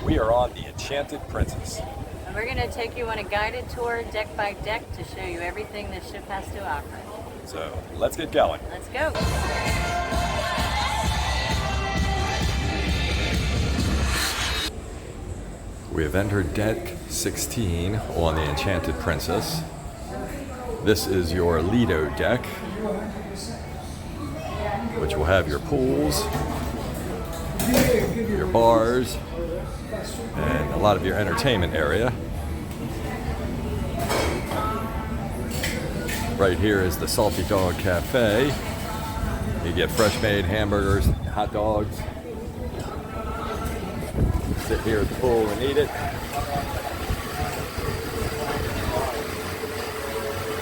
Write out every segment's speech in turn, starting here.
We are on the Enchanted Princess. And we're going to take you on a guided tour deck by deck to show you everything the ship has to offer. So let's get going. Let's go. We have entered deck 16 on the Enchanted Princess. This is your Lido deck, which will have your pools, your bars, and a lot of your entertainment area. Right here is the Salty Dog Cafe. You get fresh made hamburgers, hot dogs. Sit here at the pool and eat it.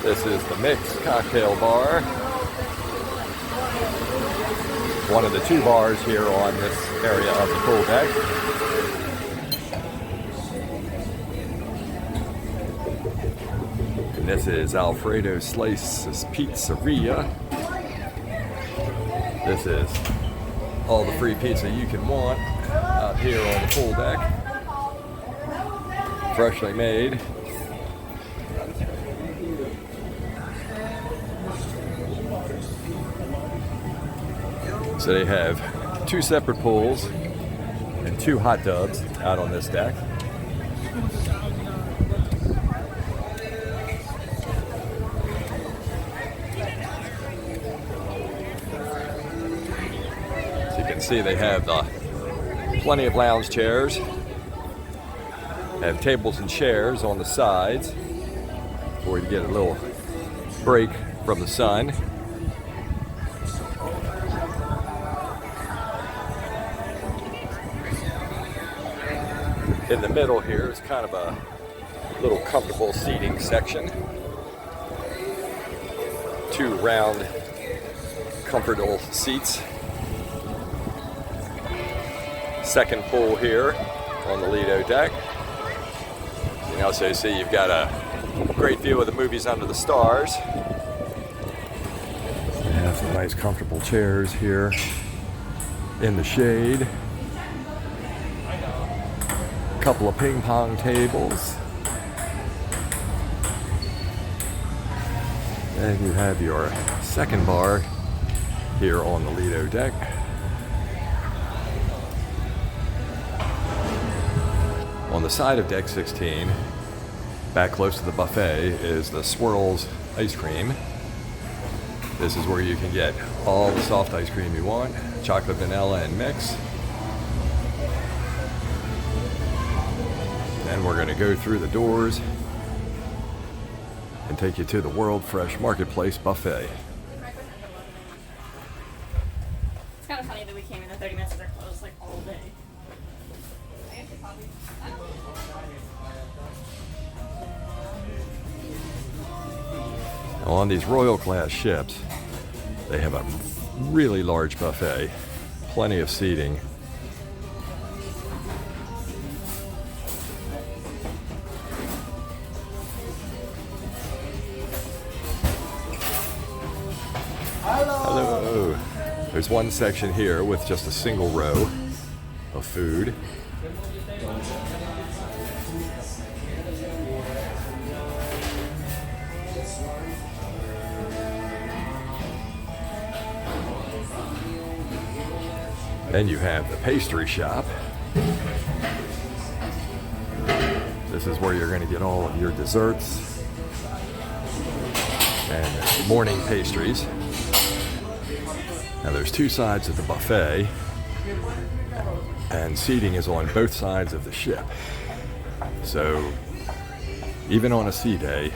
This is the mixed cocktail bar. One of the two bars here on this area of the pool deck. And this is Alfredo Slice's Pizzeria. This is all the free pizza you can want out here on the pool deck. Freshly made. So they have two separate pools and two hot tubs out on this deck. So you can see they have plenty of lounge chairs. They have tables and chairs on the sides where you get a little break from the sun. In the middle here is kind of a little comfortable seating section. Two round, comfortable seats. Second pool here on the Lido deck. You can also see you've got a great view of the movies under the stars. They have some nice comfortable chairs here in the shade. Couple of ping pong tables, and you have your second bar here on the Lido deck. On the side of deck 16, back close to the buffet, is the Swirls ice cream. This is where you can get all the soft ice cream you want, chocolate, vanilla, and mix. And we're going to go through the doors and take you to the World Fresh Marketplace buffet. It's kind of funny that we came in the 30 minutes of their closed like all day. Now on these Royal class ships, they have a really large buffet, plenty of seating. Hello. There's one section here with just a single row of food. Then you have the pastry shop. This is where you're going to get all of your desserts and morning pastries. Now there's two sides of the buffet, and seating is on both sides of the ship. So even on a sea day,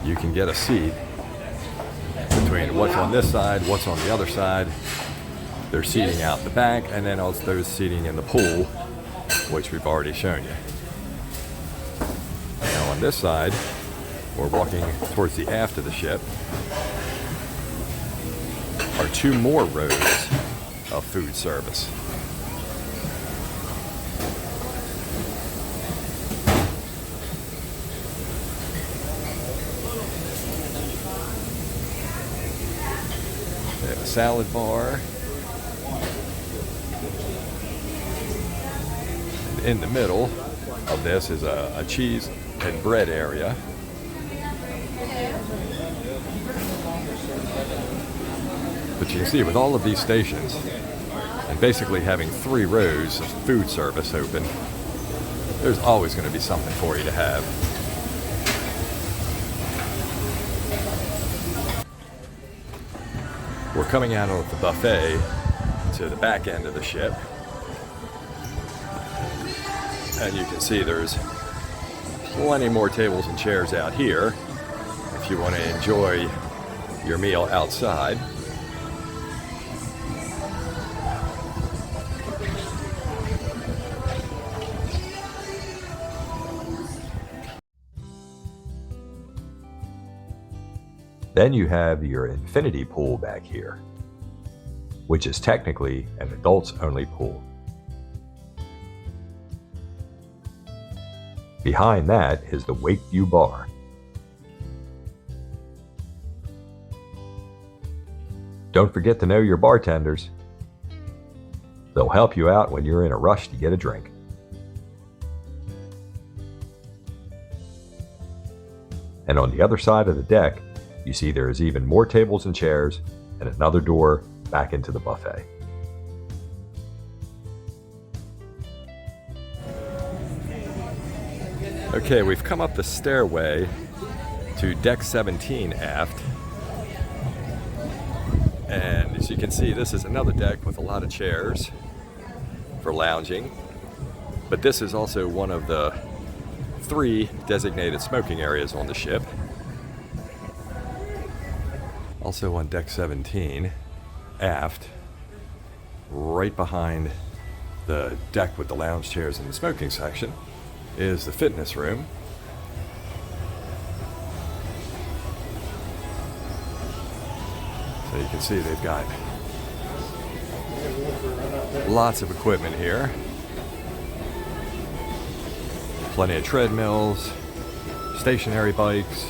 you can get a seat between what's on this side, what's on the other side. There's seating out the back, and then also there's seating in the pool, which we've already shown you. Now on this side, we're walking towards the aft of the ship, are two more rows of food service. They have a salad bar. in the middle of this is a cheese and bread area. But you can see with all of these stations, and basically having 3 rows of food service open, there's always going to be something for you to have. We're coming out of the buffet to the back end of the ship. And you can see there's plenty more tables and chairs out here if you want to enjoy your meal outside. Then you have your infinity pool back here, which is technically an adults-only pool. Behind that is the Wakeview Bar. Don't forget to know your bartenders. They'll help you out when you're in a rush to get a drink. And on the other side of the deck, you see there is even more tables and chairs and another door back into the buffet. Okay, we've come up the stairway to deck 17 aft. And as you can see, this is another deck with a lot of chairs for lounging. But this is also one of the 3 designated smoking areas on the ship. Also on deck 17, aft, right behind the deck with the lounge chairs and the smoking section, is the fitness room. So you can see they've got lots of equipment here. Plenty of treadmills, stationary bikes.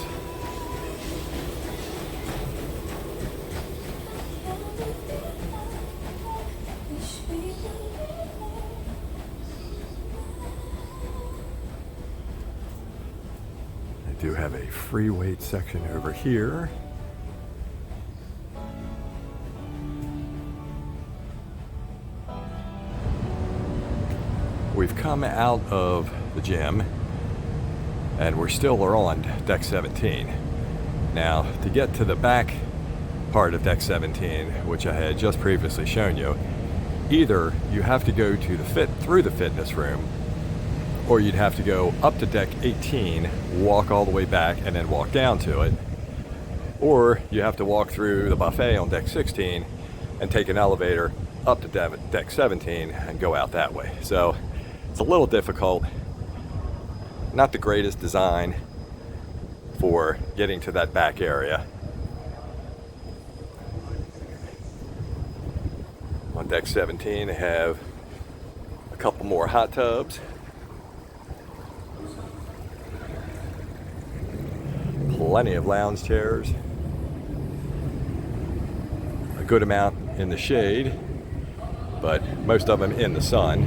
Do have a free weight section over here. We've come out of the gym and we're still on deck 17. Now, to get to the back part of deck 17, which I had just previously shown you, either you have to go to through the fitness room, or you'd have to go up to deck 18, walk all the way back, and then walk down to it. Or you have to walk through the buffet on deck 16 and take an elevator up to deck 17 and go out that way. So it's a little difficult. Not the greatest design for getting to that back area. On deck 17, they have a couple more hot tubs. Plenty of lounge chairs, a good amount in the shade, but most of them in the sun.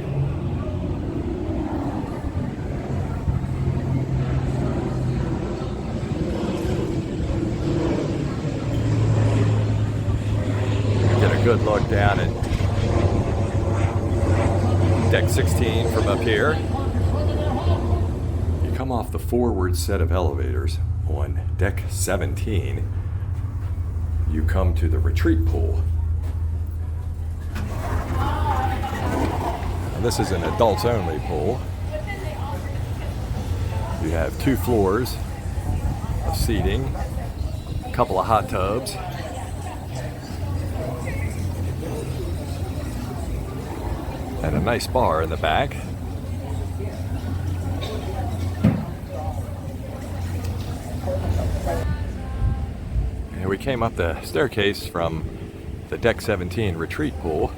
Get a good look down at deck 16 from up here. You come off the forward set of elevators on deck 17, you come to the retreat pool. And this is an adults only pool. You have 2 floors of seating, a couple of hot tubs, and a nice bar in the back. And we came up the staircase from the deck 17 retreat pool.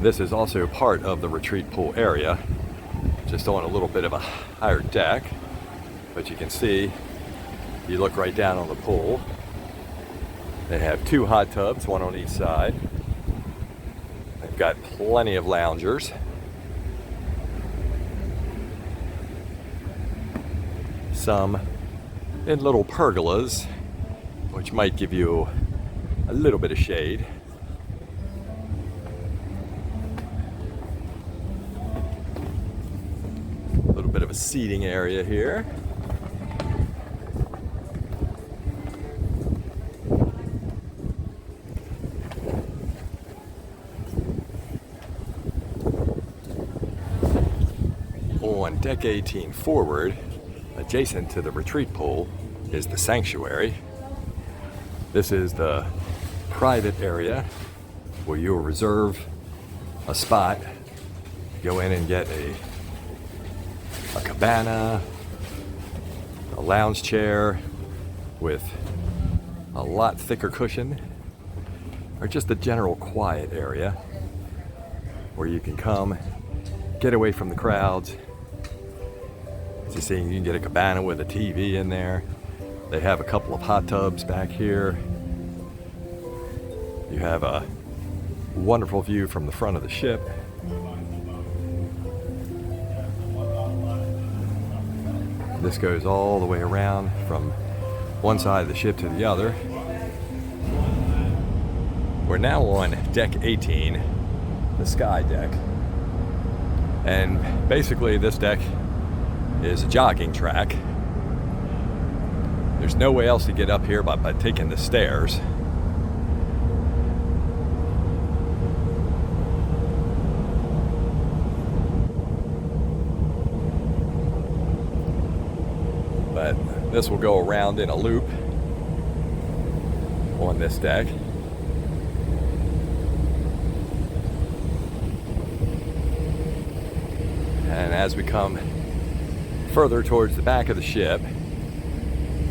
This is also part of the retreat pool area, just on a little bit of a higher deck. But you can see, you look right down on the pool. They have 2 hot tubs, 1 on each side. They've got plenty of loungers. some in little pergolas, which might give you a little bit of shade. A little bit of a seating area here. On deck 18 forward, adjacent to the retreat pool, is the sanctuary. This is the private area where you'll reserve a spot, go in and get a cabana, a lounge chair with a lot thicker cushion, or just a general quiet area where you can come, get away from the crowds. As you see, you can get a cabana with a TV in there. They have a couple of hot tubs back here. You have a wonderful view from the front of the ship. This goes all the way around from one side of the ship to the other. We're now on deck 18, the sky deck. And basically this deck is a jogging track. There's no way else to get up here but by taking the stairs. But this will go around in a loop on this deck. And as we come further towards the back of the ship,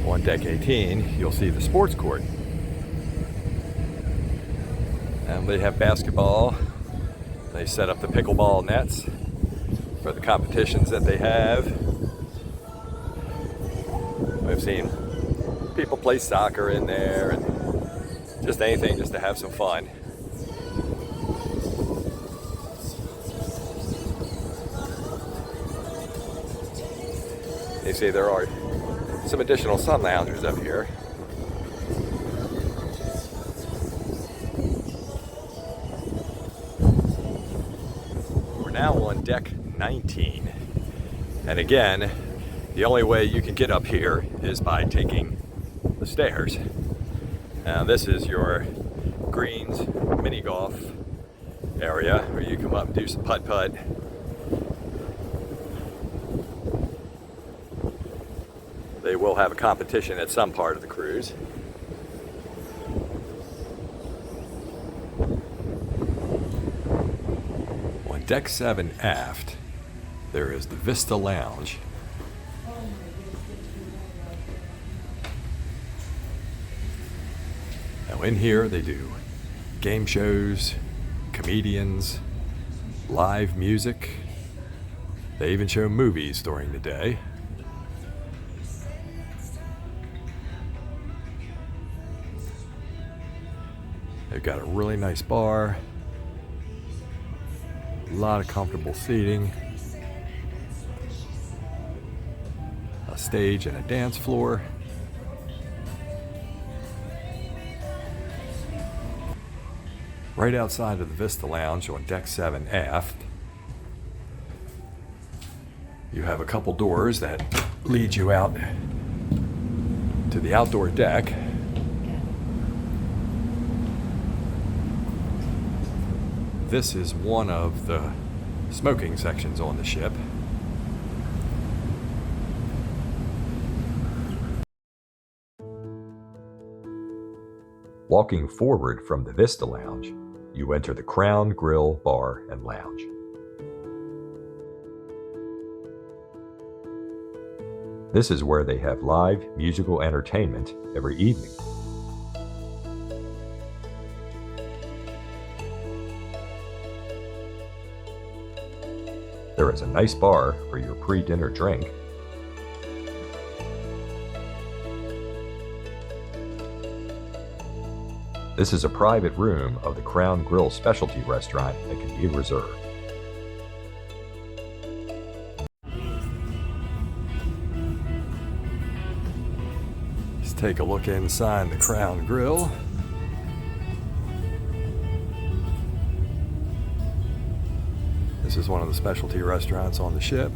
on deck 18, you'll see the sports court. And they have basketball. They set up the pickleball nets for the competitions that they have. We've seen people play soccer in there and just anything just to have some fun. You see there are some additional sun loungers up here. We're now on deck 19. And again, the only way you can get up here is by taking the stairs. Now this is your greens mini golf area where you come up and do some putt-putt. They will have a competition at some part of the cruise. On deck 7 aft, there is the Vista Lounge. Now in here they do game shows, comedians, live music. They even show movies during the day. They've got a really nice bar, a lot of comfortable seating, a stage and a dance floor. Right outside of the Vista Lounge on deck 7 aft, you have a couple doors that lead you out to the outdoor deck. This is one of the smoking sections on the ship. Walking forward from the Vista Lounge, you enter the Crown Grill Bar and Lounge. This is where they have live musical entertainment every evening. There is a nice bar for your pre-dinner drink. This is a private room of the Crown Grill specialty restaurant that can be reserved. take a look inside the Crown Grill. This is one of the specialty restaurants on the ship.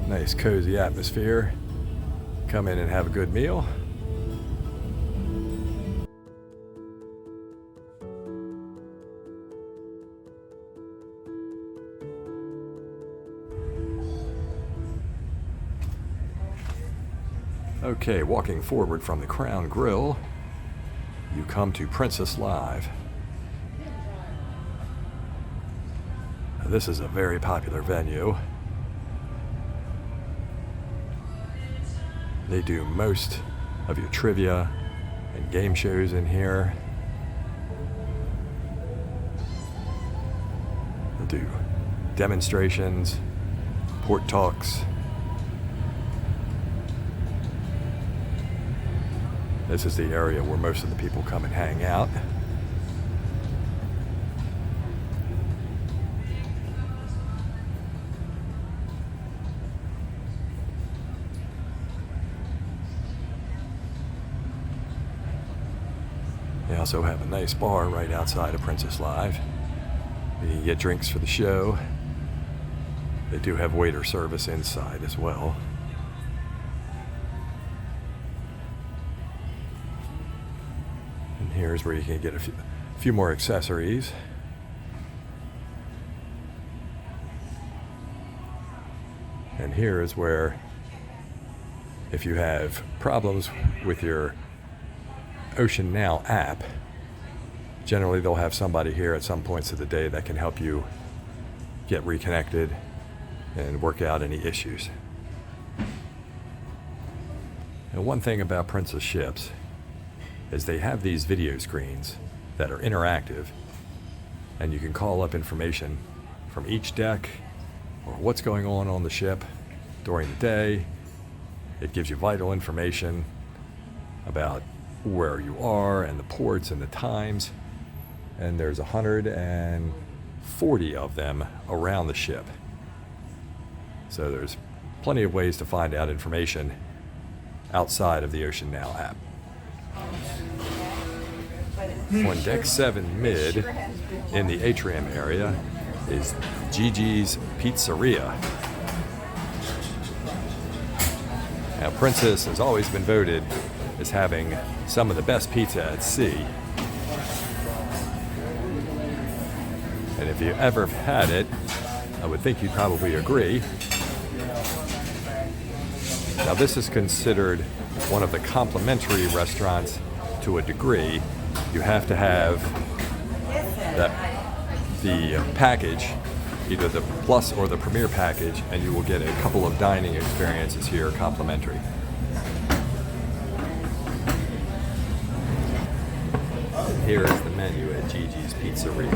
Nice cozy atmosphere. Come in and have a good meal. Okay, walking forward from the Crown Grill, you come to Princess Live. Now, this is a very popular venue. They do most of your trivia and game shows in here. They'll do demonstrations, port talks. This is the area where most of the people come and hang out. They also have a nice bar right outside of Princess Live. You can get drinks for the show. They do have waiter service inside as well. Here's where you can get a few more accessories. And here is where, if you have problems with your Ocean Now app, generally they'll have somebody here at some points of the day that can help you get reconnected and work out any issues. And one thing about Princess ships is they have these video screens that are interactive, and you can call up information from each deck or what's going on the ship during the day. It gives you vital information about where you are and the ports and the times, and there's 140 of them around the ship. So there's plenty of ways to find out information outside of the Ocean Now app. On deck 7 mid, in the Atrium area, is Gigi's Pizzeria. Now, Princess has always been voted as having some of the best pizza at sea. And if you ever had it, I would think you'd probably agree. Now, this is considered one of the complimentary restaurants to a degree. You have to have the package, either the Plus or the Premier package, and you will get a couple of dining experiences here complimentary. Here is the menu at Gigi's Pizzeria.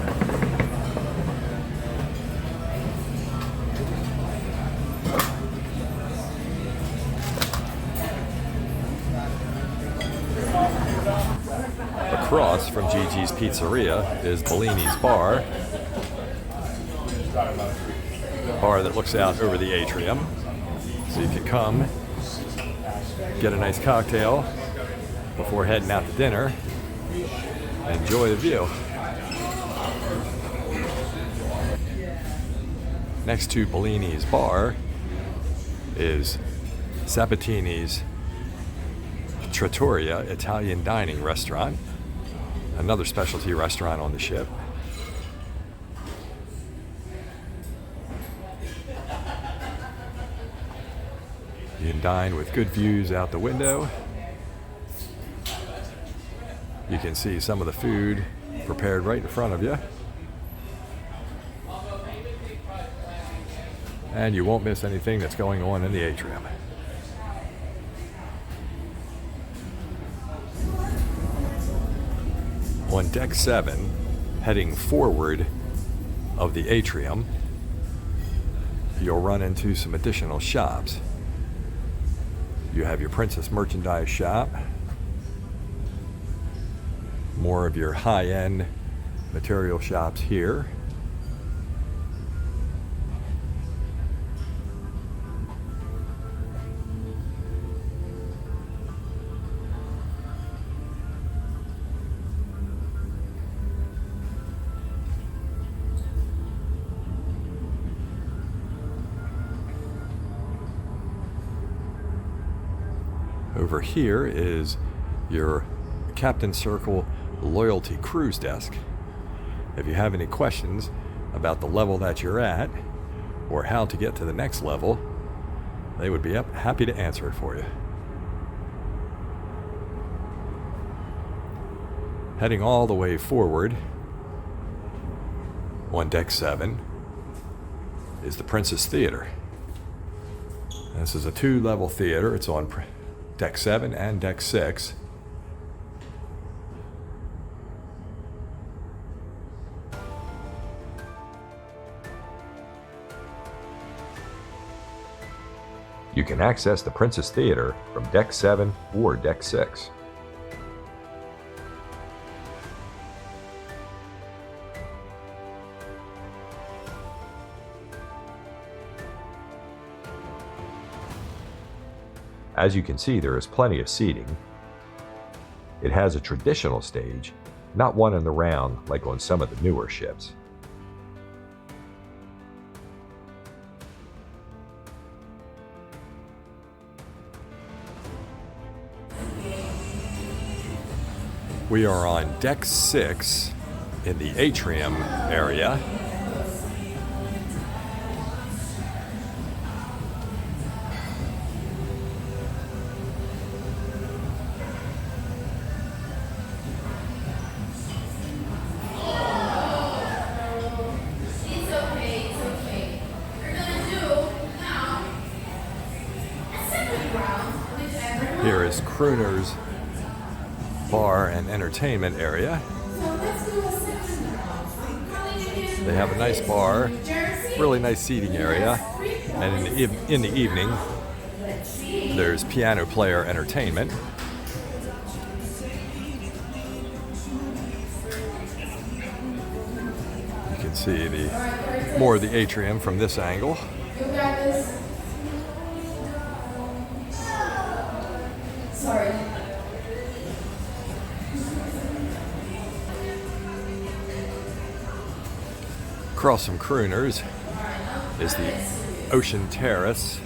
Across from Gigi's Pizzeria is Bellini's Bar. A bar that looks out over the Atrium. So you can come, get a nice cocktail before heading out to dinner, and enjoy the view. Next to Bellini's Bar is Sabatini's Trattoria Italian Dining Restaurant, another specialty restaurant on the ship. You can dine with good views out the window. You can see some of the food prepared right in front of you. And you won't miss anything that's going on in the atrium. On deck 7, heading forward of the atrium, you'll run into some additional shops. You have your Princess merchandise shop, more of your high-end material shops here. Over here is your Captain Circle Loyalty Cruise Desk. If you have any questions about the level that you're at or how to get to the next level, they would be happy to answer it for you. Heading all the way forward on deck 7 is the Princess Theater. This is a 2-level theater. It's on deck 7 and deck 6. You can access the Princess Theater from deck 7 or deck 6. As you can see, there is plenty of seating. It has a traditional stage, not one in the round like on some of the newer ships. We are on deck 6 in the Atrium area. Here is Crooner's Bar and Entertainment area. They have a nice bar, really nice seating area, and in the evening there's piano player entertainment. You can see more of the atrium from this angle. Sorry. Across from Crooners is the Ocean Terrace.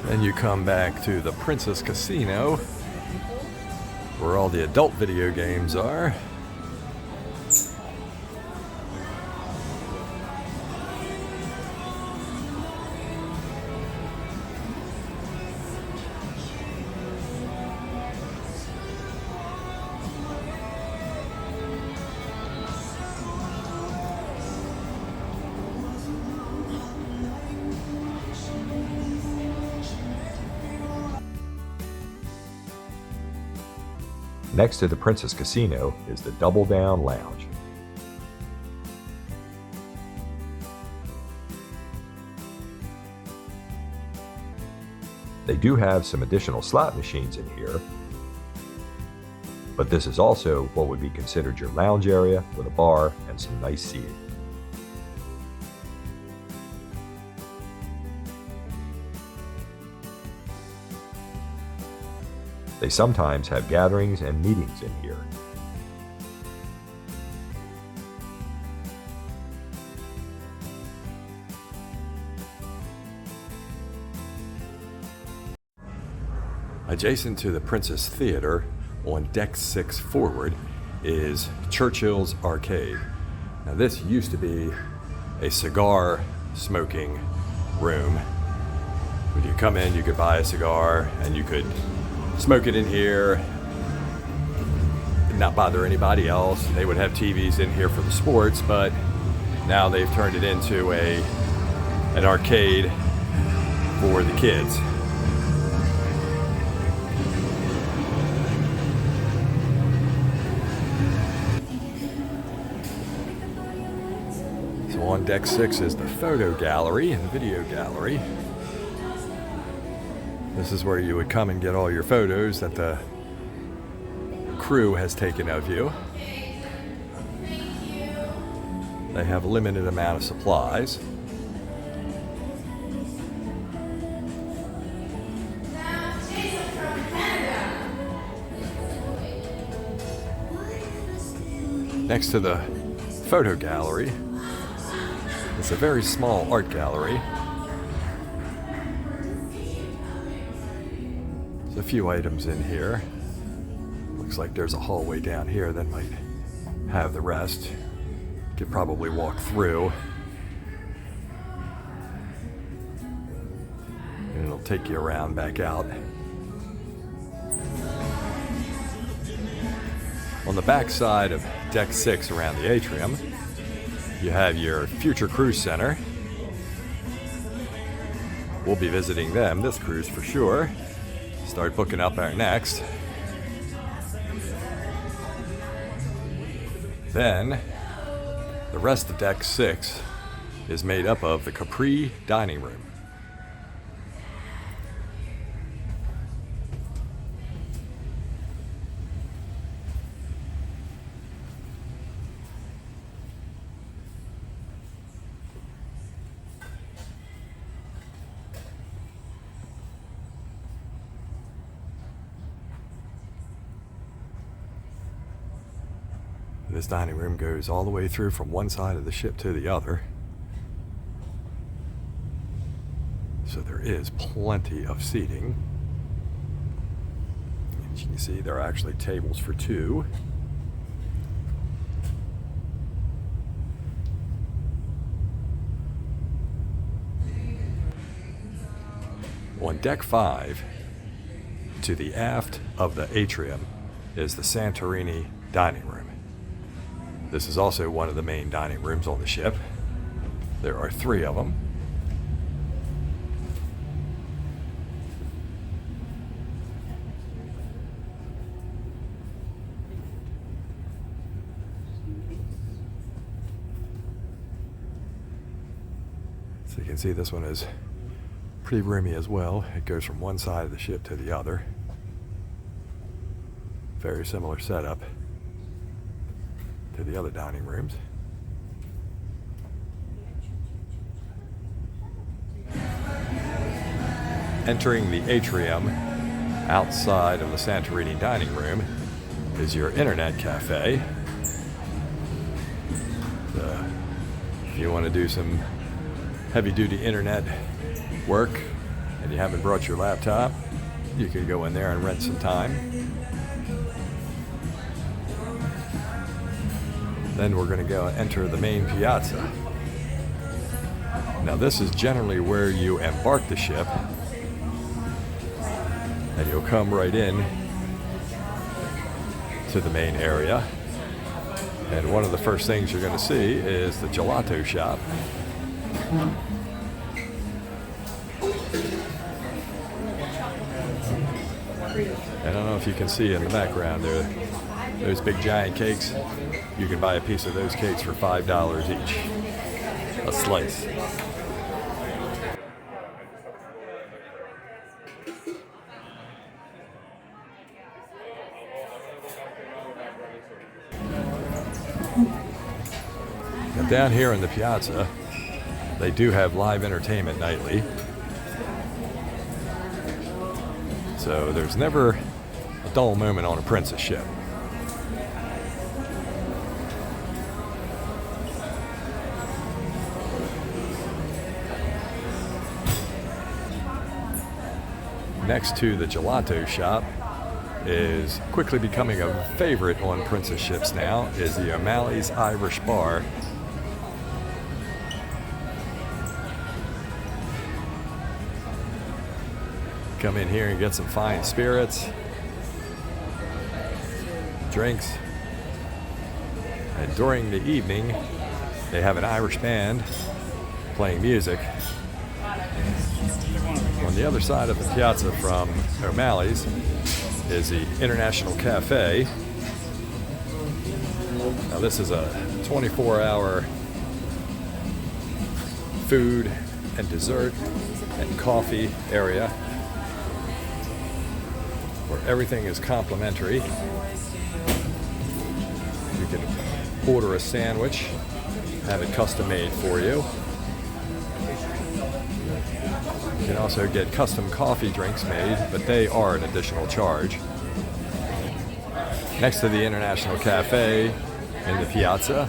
Then you come back to the Princess Casino, where all the adult video games are. Next to the Princess Casino is the Double Down Lounge. They do have some additional slot machines in here, but this is also what would be considered your lounge area with a bar and some nice seating. They sometimes have gatherings and meetings in here. Adjacent to the Princess Theater on deck 6 forward is Churchill's Arcade. Now this used to be a cigar smoking room. When you come in, you could buy a cigar and you could smoke it in here and not bother anybody else. They would have TVs in here for the sports, but now they've turned it into an arcade for the kids. So on deck 6 is the photo gallery and video gallery. This is where you would come and get all your photos that the crew has taken of you. They have a limited amount of supplies. Next to the photo gallery, it's a very small art gallery. There's a few items in here. Looks like there's a hallway down here that might have the rest. Could probably walk through. And it'll take you around back out. On the back side of Deck 6 around the Atrium, you have your Future Cruise Center. We'll be visiting them this cruise for sure. Start booking up our next. Then, the rest of Deck 6 is made up of the Capri dining room. This dining room goes all the way through from one side of the ship to the other. So there is plenty of seating. As you can see, there are actually tables for two. On Deck 5, to the aft of the Atrium, is the Santorini dining room. This is also one of the main dining rooms on the ship. There are 3 of them. So you can see this one is pretty roomy as well. It goes from one side of the ship to the other. Very similar setup to the other dining rooms. Entering the Atrium outside of the Santorini dining room is your internet cafe. If you want to do some heavy-duty internet work and you haven't brought your laptop, you can go in there and rent some time. Then we're going to go enter the main piazza. Now this is generally where you embark the ship, and you'll come right in to the main area. And one of the first things you're going to see is the gelato shop. I don't know if you can see in the background there, those big giant cakes. You can buy a piece of those cakes for $5 each, a slice. Now down here in the Piazza, they do have live entertainment nightly. So there's never a dull moment on a Princess ship. Next to the gelato shop is quickly becoming a favorite on Princess ships now, is the O'Malley's Irish Bar. Come in here and get some fine spirits, drinks, and during the evening they have an Irish band playing music. On the other side of the piazza from O'Malley's is the International Cafe. Now this is a 24-hour food and dessert and coffee area where everything is complimentary. You can order a sandwich, have it custom made for you. You can also get custom coffee drinks made, but they are an additional charge. Next to the International Cafe in the Piazza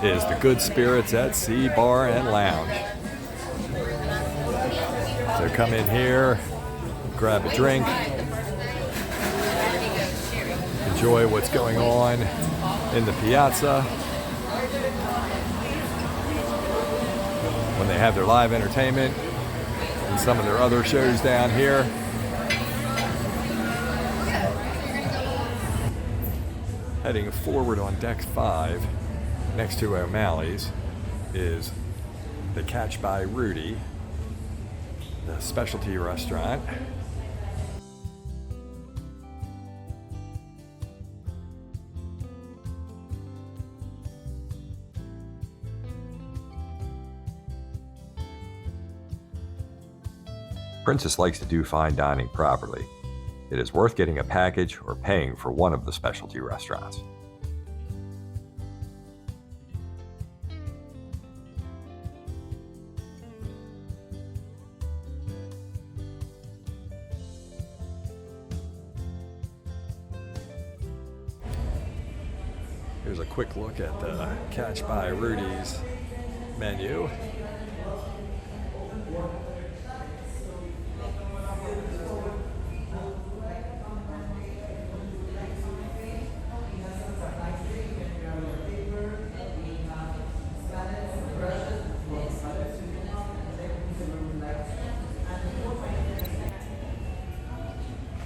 is the Good Spirits at Sea Bar and Lounge. So come in here, grab a drink, enjoy what's going on in the Piazza. When they have their live entertainment and some of their other shows down here. Heading forward on deck 5, next to O'Malley's, is the Catch by Rudy, the specialty restaurant. Princess likes to do fine dining properly. It is worth getting a package or paying for one of the specialty restaurants. Here's a quick look at the Catch by Rudy's menu.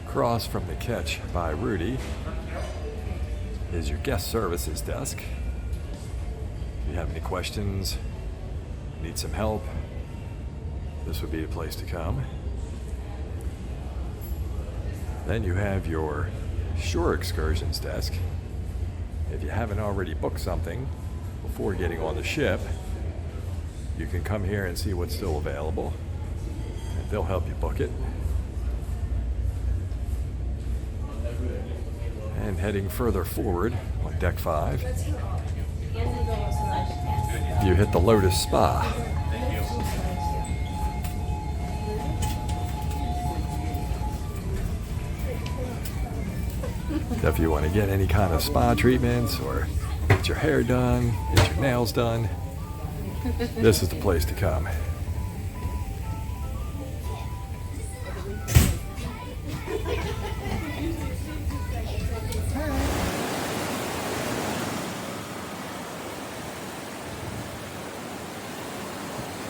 Across from the Catch by Rudy is your guest services desk. If you have any questions, need some help, this would be a place to come. Then you have your shore excursions desk. If you haven't already booked something before getting on the ship, you can come here and see what's still available, and they'll help you book it. And heading further forward on deck 5, you hit the Lotus Spa. So if you want to get any kind of spa treatments or get your hair done, get your nails done, this is the place to come.